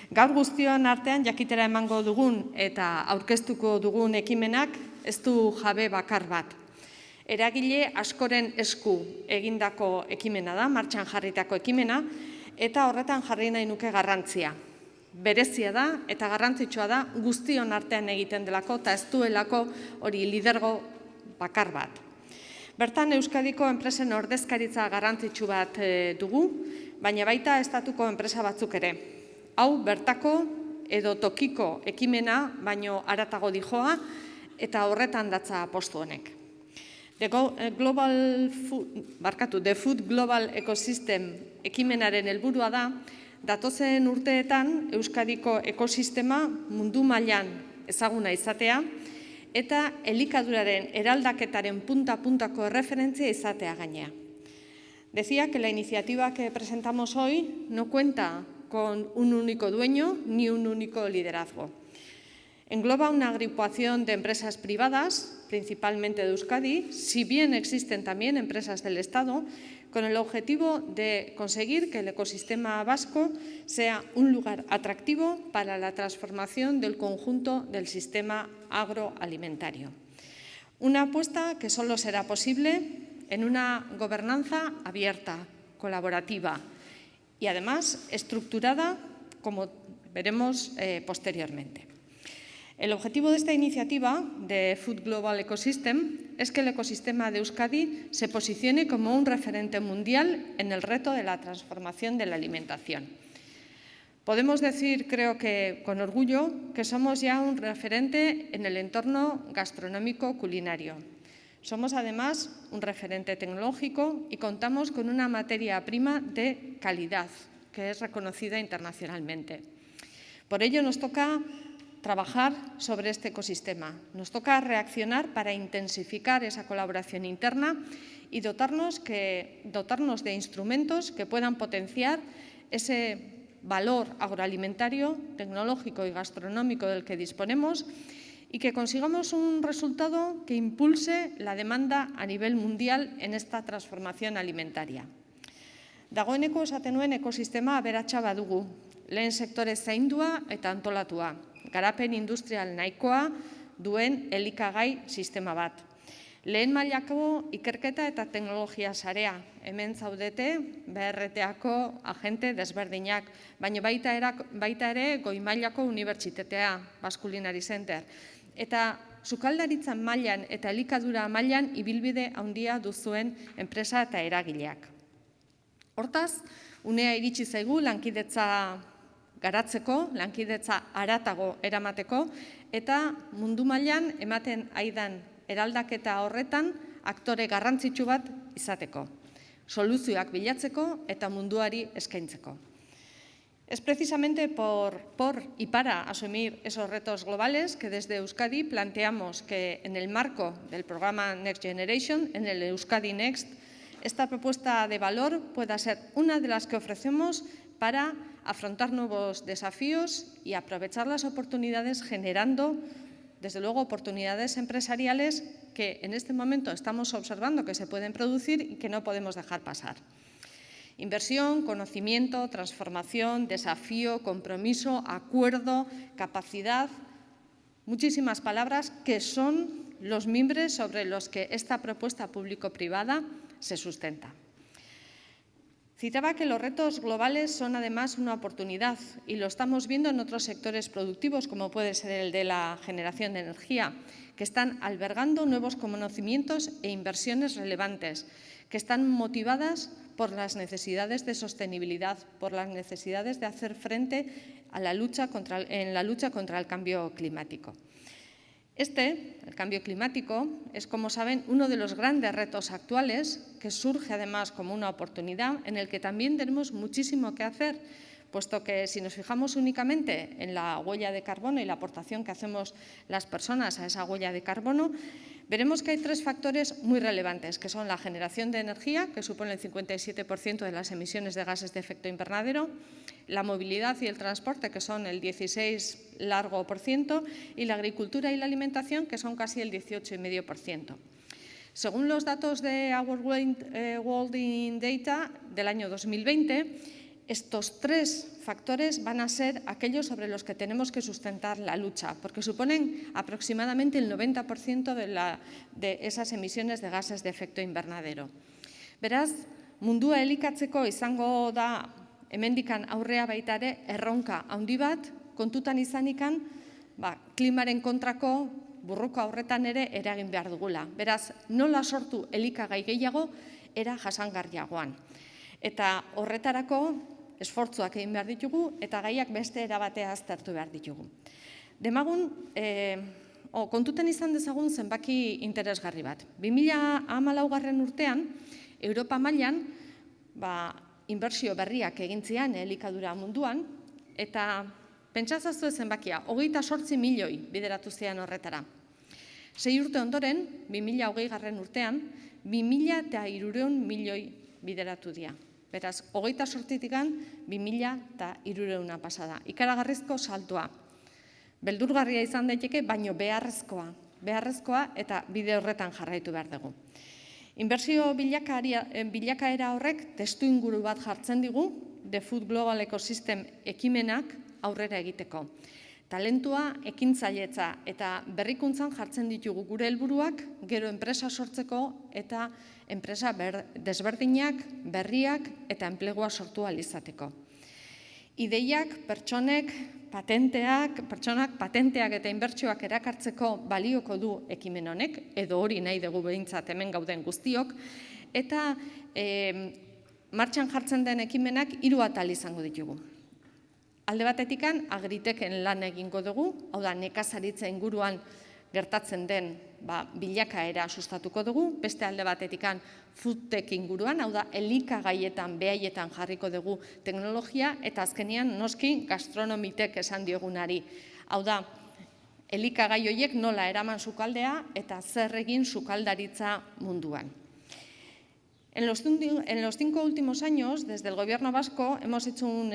Gaur guztion artean jakitera emango dugun eta aurkeztuko dugun ekimenak ez du jabe bakar bat. Eragile askoren esku egindako ekimena da, martxan jarritako ekimena, eta horretan jarri nahi nuke garrantzia. Berezia da eta garrantzitsua da guztion artean egiten delako eta ez duelako hori lidergo bakar bat. Bertan Euskadiko enpresen ordezkaritza garrantzitsu bat dugu, baina baita estatuko enpresa batzuk ere. Hau bertako edo tokiko ekimena baino haratago dijoa eta horretan datza apostu honek. The Food Global Ecosystem ekimenaren helburua da datozen urteetan Euskadiko ekosistema mundu mailan ezaguna izatea eta elikaduraren eraldaketaren punta-puntako erreferentzia izatea gainea. Decía que la iniciativa que presentamos hoy no cuenta con un único dueño ni un único liderazgo. Engloba una agrupación de empresas privadas, principalmente de Euskadi, si bien existen también empresas del Estado, con el objetivo de conseguir que el ecosistema vasco sea un lugar atractivo para la transformación del conjunto del sistema agroalimentario. Una apuesta que solo será posible en una gobernanza abierta, colaborativa y además estructurada, como veremos posteriormente. El objetivo de esta iniciativa de Food Global Ecosystem es que el ecosistema de Euskadi se posicione como un referente mundial en el reto de la transformación de la alimentación. Podemos decir, creo que con orgullo, que somos ya un referente en el entorno gastronómico culinario. Somos además un referente tecnológico y contamos con una materia prima de calidad que es reconocida internacionalmente. Por ello nos toca trabajar sobre este ecosistema. Nos toca reaccionar para intensificar esa colaboración interna y dotarnos de instrumentos que puedan potenciar ese valor agroalimentario, tecnológico y gastronómico del que disponemos y que consigamos un resultado que impulse la demanda a nivel mundial en esta transformación alimentaria. Dagoeneko esaten nuen ekosistema aberatsa badugu, lehen sektore zaindua eta antolatua, garapen industrial nahikoa duen elikagai sistema bat. Lehen mailako ikerketa eta teknologia sarea, hemen zaudete BRT-ako agente desberdinak, baina baita ere goi mailako unibertsitatea, Basque Culinary Center. Eta sukaldaritzan mailan eta elikadura mailan ibilbide handia duzuen enpresa eta eragileak. Hortaz, unea iritsi zaigu lankidetza garatzeko, lankidetza haratago eramateko eta mundu mailan ematen aidan eraldaketa horretan aktore garrantzitsu bat izateko, soluzioak bilatzeko eta munduari eskaintzeko. Es precisamente por y para asumir esos retos globales que desde Euskadi planteamos que en el marco del programa Next Generation, en el Euskadi Next, esta propuesta de valor pueda ser una de las que ofrecemos para afrontar nuevos desafíos y aprovechar las oportunidades generando, desde luego, oportunidades empresariales que en este momento estamos observando que se pueden producir y que no podemos dejar pasar. Inversión, conocimiento, transformación, desafío, compromiso, acuerdo, capacidad, muchísimas palabras que son los mimbres sobre los que esta propuesta público-privada se sustenta. Citaba que los retos globales son además una oportunidad y lo estamos viendo en otros sectores productivos como puede ser el de la generación de energía, que están albergando nuevos conocimientos e inversiones relevantes, que están motivadas por las necesidades de sostenibilidad, por las necesidades de hacer frente a la lucha contra el cambio climático. El cambio climático, es, como saben, uno de los grandes retos actuales que surge además como una oportunidad en el que también tenemos muchísimo que hacer, puesto que si nos fijamos únicamente en la huella de carbono y la aportación que hacemos las personas a esa huella de carbono, veremos que hay tres factores muy relevantes, que son la generación de energía, que supone el 57% de las emisiones de gases de efecto invernadero, la movilidad y el transporte, que son el 16%, y la agricultura y la alimentación, que son casi el 18,5%. Según los datos de Our World in Data del año 2020, Estos tres factores van a ser aquellos sobre los que tenemos que sustentar la lucha, porque suponen aproximadamente el 90% de esas emisiones de gases de efecto invernadero. Beraz, mundua elikatzeko izango da hemendikan aurrea baita ere erronka handi bat, kontutan izanikan klimaren kontrako burruka horretan ere eragin behar dugula. Beraz, nola sortu elikagai gehiago era jasangarriagoan. Eta horretarako esfortzuak egin behar ditugu eta gaiak beste erabatea aztertu behar ditugu. Demagun, kontutan izan dezagun zenbaki interesgarri bat. 2014 urtean, Europa mailan inbertsio berriak egin ziren elikadura munduan, eta pentsazazue zenbakia, 28 milioi bideratu ziren horretara. 6 urte ondoren, 2020 urtean, 2.300 milioi bideratu dira. Beraz, 28-tikan 2.300 pasada. Ikaragarrizko saltoa. Beldurgarria izan daiteke, baino beharrezkoa eta bide horretan jarraitu behar dugu. Inbertsio bilakaera horrek testuinguru bat jartzen digu, The Food Global Ecosystem ekimenak aurrera egiteko. Talentua, ekintzailetza eta berrikuntzan jartzen ditugu gure helburuak, gero enpresa sortzeko eta enpresa desberdinak, berriak eta enplegua sortu ahal izateko. Ideiak, pertsonak patenteak eta inbertsioak erakartzeko balioko du ekimen honek, edo hori nahi dugu behintzat hemen gauden guztiok, eta martxan jartzen den ekimenak 3 atal izango ditugu. Alde batetikan, agriteken lan egingo dugu, hau da, nekazaritza inguruan gertatzen den bilakaera sustatuko dugu, beste alde batetikan foodtech inguruan, hau da, elikagaietan, behaietan jarriko dugu teknologia, eta azkenean noski gastronomitek esan diogunari. Hau da, elikagai horiek nola eraman sukaldea eta zer egin sukaldaritza munduan. En los 5 últimos años, desde el Gobierno vasco, hemos hecho un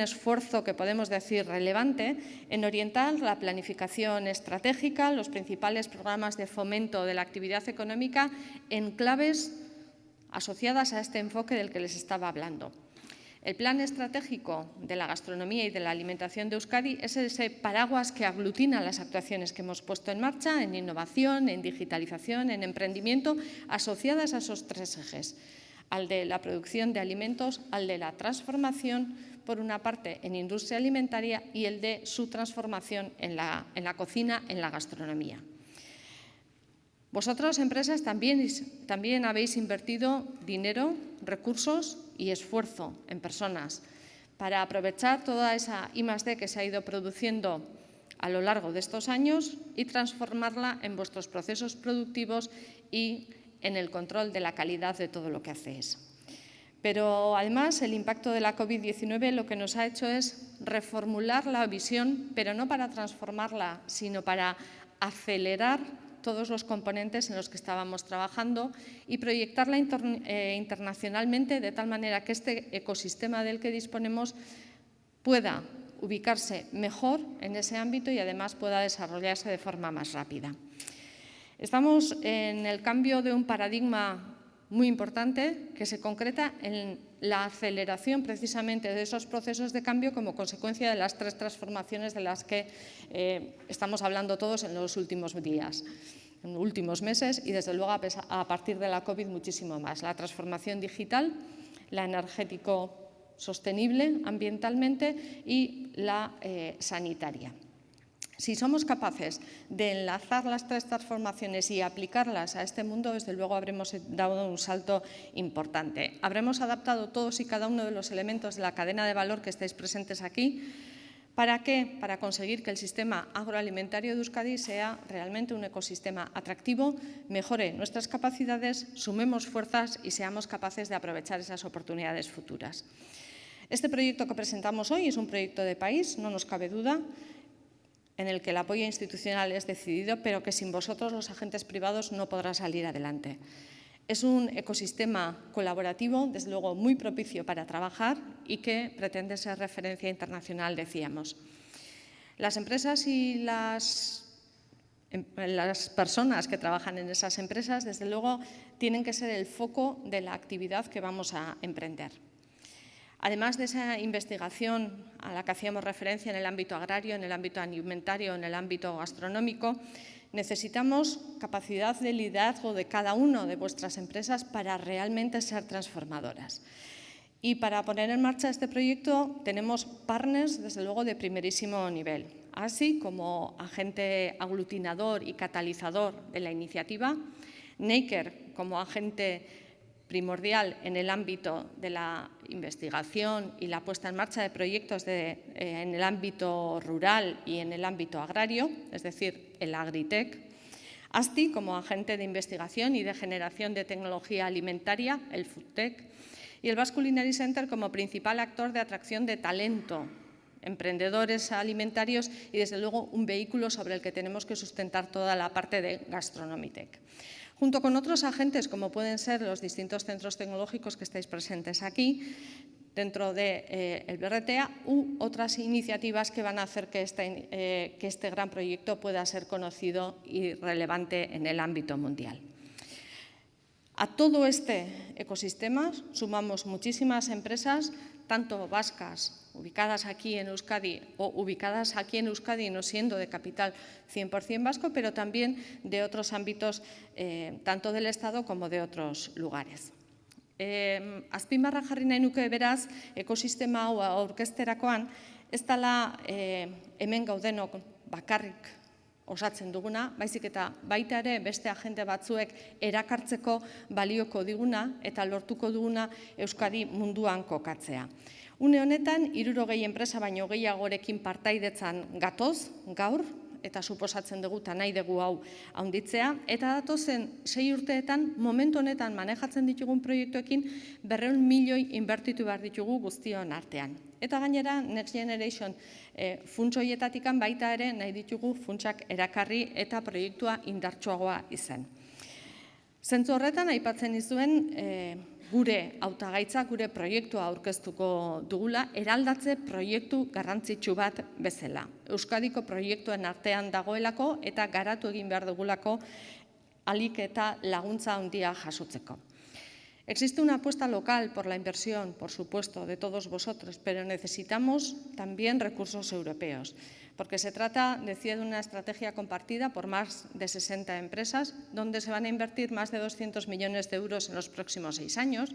esfuerzo que podemos decir relevante en orientar la planificación estratégica, los principales programas de fomento de la actividad económica en claves asociadas a este enfoque del que les estaba hablando. El Plan Estratégico de la Gastronomía y de la Alimentación de Euskadi es ese paraguas que aglutina las actuaciones que hemos puesto en marcha en innovación, en digitalización, en emprendimiento, asociadas a esos 3 ejes, al de la producción de alimentos, al de la transformación, por una parte, en industria alimentaria y el de su transformación en la cocina, en la gastronomía. Vosotros, empresas, también habéis invertido dinero, recursos y esfuerzo en personas para aprovechar toda esa I+D que se ha ido produciendo a lo largo de estos años y transformarla en vuestros procesos productivos y en el control de la calidad de todo lo que hacéis. Pero además el impacto de la COVID-19 lo que nos ha hecho es reformular la visión, pero no para transformarla, sino para acelerar todos los componentes en los que estábamos trabajando y proyectarla internacionalmente de tal manera que este ecosistema del que disponemos pueda ubicarse mejor en ese ámbito y además pueda desarrollarse de forma más rápida. Estamos en el cambio de un paradigma muy importante que se concreta en la aceleración precisamente de esos procesos de cambio como consecuencia de las 3 transformaciones de las que estamos hablando todos en los últimos días, en los últimos meses y desde luego a partir de la COVID muchísimo más. La transformación digital, la energético sostenible ambientalmente y la sanitaria. Si somos capaces de enlazar las 3 transformaciones y aplicarlas a este mundo, desde luego habremos dado un salto importante. Habremos adaptado todos y cada uno de los elementos de la cadena de valor que estáis presentes aquí. ¿Para qué? Para conseguir que el sistema agroalimentario de Euskadi sea realmente un ecosistema atractivo, mejore nuestras capacidades, sumemos fuerzas y seamos capaces de aprovechar esas oportunidades futuras. Este proyecto que presentamos hoy es un proyecto de país, no nos cabe duda, en el que el apoyo institucional es decidido, pero que sin vosotros, los agentes privados, no podrá salir adelante. Es un ecosistema colaborativo, desde luego muy propicio para trabajar y que pretende ser referencia internacional, decíamos. Las empresas y las personas que trabajan en esas empresas, desde luego, tienen que ser el foco de la actividad que vamos a emprender. Además de esa investigación a la que hacíamos referencia en el ámbito agrario, en el ámbito alimentario, en el ámbito gastronómico, necesitamos capacidad de liderazgo de cada una de vuestras empresas para realmente ser transformadoras. Y para poner en marcha este proyecto tenemos partners, desde luego, de primerísimo nivel, así como agente aglutinador y catalizador de la iniciativa, Neiker como agente primordial en el ámbito de la investigación y la puesta en marcha de proyectos en el ámbito rural y en el ámbito agrario, es decir, el Agritech, ASTI como agente de investigación y de generación de tecnología alimentaria, el Foodtech, y el Basque Culinary Center como principal actor de atracción de talento, emprendedores alimentarios y, desde luego, un vehículo sobre el que tenemos que sustentar toda la parte de Gastronomitech. Junto con otros agentes, como pueden ser los distintos centros tecnológicos que estáis presentes aquí, dentro del BRTA, u otras iniciativas que van a hacer que este gran proyecto pueda ser conocido y relevante en el ámbito mundial. A todo este ecosistema sumamos muchísimas empresas, tanto vascas, ubicadas aquí en Euskadi o ubicadas aquí en Euskadi no siendo de capital 100% vasco, pero también de otros ámbitos, tanto del Estado como de otros lugares. Azpimarra jarri nahi nuke beraz, ekosistema hau aurkezterakoan, ez dela hemen gaudenok bakarrik osatzen duguna, baizik eta baita ere beste agente batzuek erakartzeko balioko diguna eta lortuko duguna Euskadi munduan kokatzea. Une honetan, 60 enpresa baino gehiagorekin partaidetzan gatoz gaur, eta suposatzen dugu eta nahi dugu hau handitzea, eta datozen 6 urteetan momentu honetan manejatzen ditugun proiektuekin 200 milioi inbertitu behar ditugu guztion artean. Eta gainera, Next Generation funts horietatik baita ere nahi ditugu funtsak erakarri eta proiektua indartsuagoa izan. Zentzu horretan, aipatzen izuen gure hautagaitza, gure proiektua aurkeztuko dugula, eraldatze proiektu garrantzitsu bat bezala. Euskadiko proiektuen artean dagoelako eta garatu egin behar dugulako ahalik eta laguntza handia jasotzeko. Existe una apuesta local por la inversión, por supuesto, de todos vosotros, pero necesitamos también recursos europeos, porque se trata, decía, de una estrategia compartida por más de 60 empresas, donde se van a invertir más de 200 millones de euros en los próximos 6 años,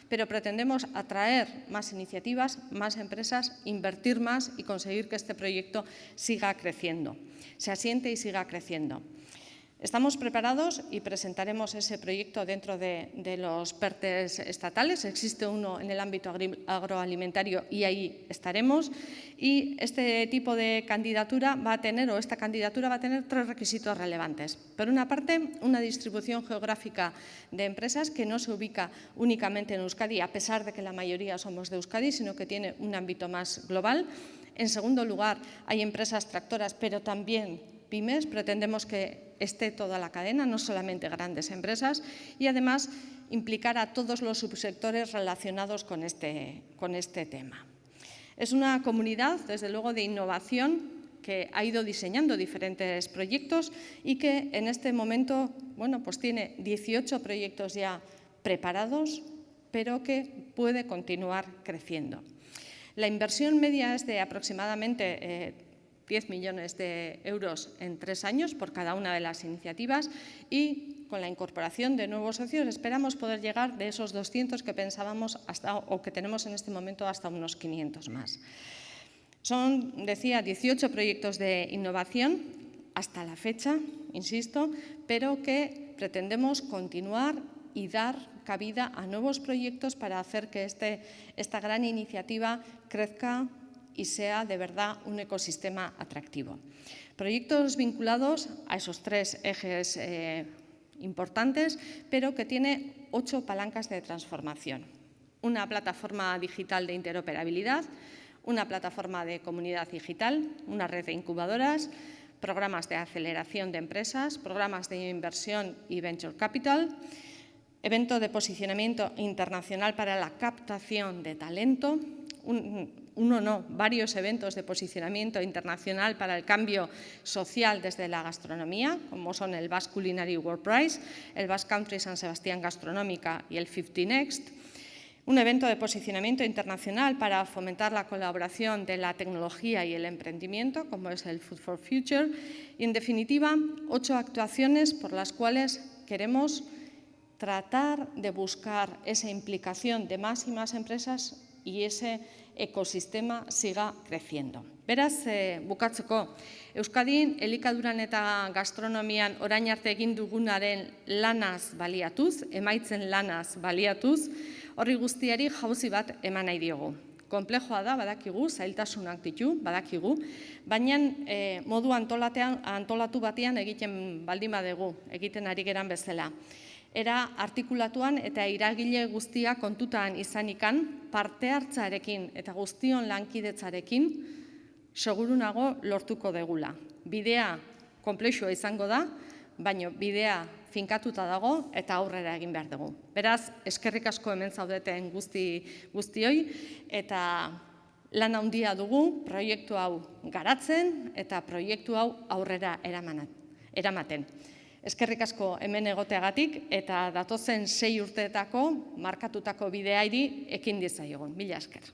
pero pretendemos atraer más iniciativas, más empresas, invertir más y conseguir que este proyecto siga creciendo, se asiente y siga creciendo. Estamos preparados y presentaremos ese proyecto dentro de los PERTEs estatales. Existe uno en el ámbito agroalimentario y ahí estaremos. Y este tipo de candidatura va a tener, o esta candidatura va a tener 3 requisitos relevantes. Por una parte, una distribución geográfica de empresas que no se ubica únicamente en Euskadi, a pesar de que la mayoría somos de Euskadi, sino que tiene un ámbito más global. En segundo lugar, hay empresas tractoras, pero también pymes, pretendemos que esté toda la cadena, no solamente grandes empresas, y además implicar a todos los subsectores relacionados con este tema. Es una comunidad, desde luego, de innovación que ha ido diseñando diferentes proyectos y que en este momento, bueno, pues tiene 18 proyectos ya preparados, pero que puede continuar creciendo. La inversión media es de aproximadamente 10 millones de euros en 3 años por cada una de las iniciativas y con la incorporación de nuevos socios esperamos poder llegar de esos 200 que pensábamos o que tenemos en este momento hasta unos 500 más. Son, decía, 18 proyectos de innovación hasta la fecha, insisto, pero que pretendemos continuar y dar cabida a nuevos proyectos para hacer que esta gran iniciativa crezca y sea de verdad un ecosistema atractivo. Proyectos vinculados a esos 3 ejes importantes, pero que tiene 8 palancas de transformación. Una plataforma digital de interoperabilidad, una plataforma de comunidad digital, una red de incubadoras, programas de aceleración de empresas, programas de inversión y venture capital, evento de posicionamiento internacional para la captación de talento, varios eventos de posicionamiento internacional para el cambio social desde la gastronomía, como son el Basque Culinary World Prize, el Basque Country San Sebastián Gastronómica y el 50 Next. Un evento de posicionamiento internacional para fomentar la colaboración de la tecnología y el emprendimiento, como es el Food for Future. Y, en definitiva, 8 actuaciones por las cuales queremos tratar de buscar esa implicación de más y más empresas y ese ekosistema siga creciendo. Beraz, bukatzeko, Euskadin elikaduran eta gastronomian orain arte egin dugunaren lanaz baliatuz, emaitzen lanaz baliatuz, horri guztiari jauzi bat eman nahi diogu. Konplexoa da, badakigu, zailtasunak ditu, badakigu, baina modu antolatu batean egiten baldin badegu, egiten ari geran bezala. Era artikulatuan eta eragile guztia kontutan izanikan, parte hartzarekin eta guztion lankidetzarekin seguru nago lortuko degula. Bidea konplexua izango da, baina bidea finkatuta dago eta aurrera egin behar dugu. Beraz, eskerrik asko hemen zaudeten guztioi eta lan handia dugu proiektu hau garatzen eta proiektu hau aurrera eramaten. Eskerrik asko hemen egoteagatik eta datozen 6 urteetako markatutako bideari ekin diezaiogun. Mila esker.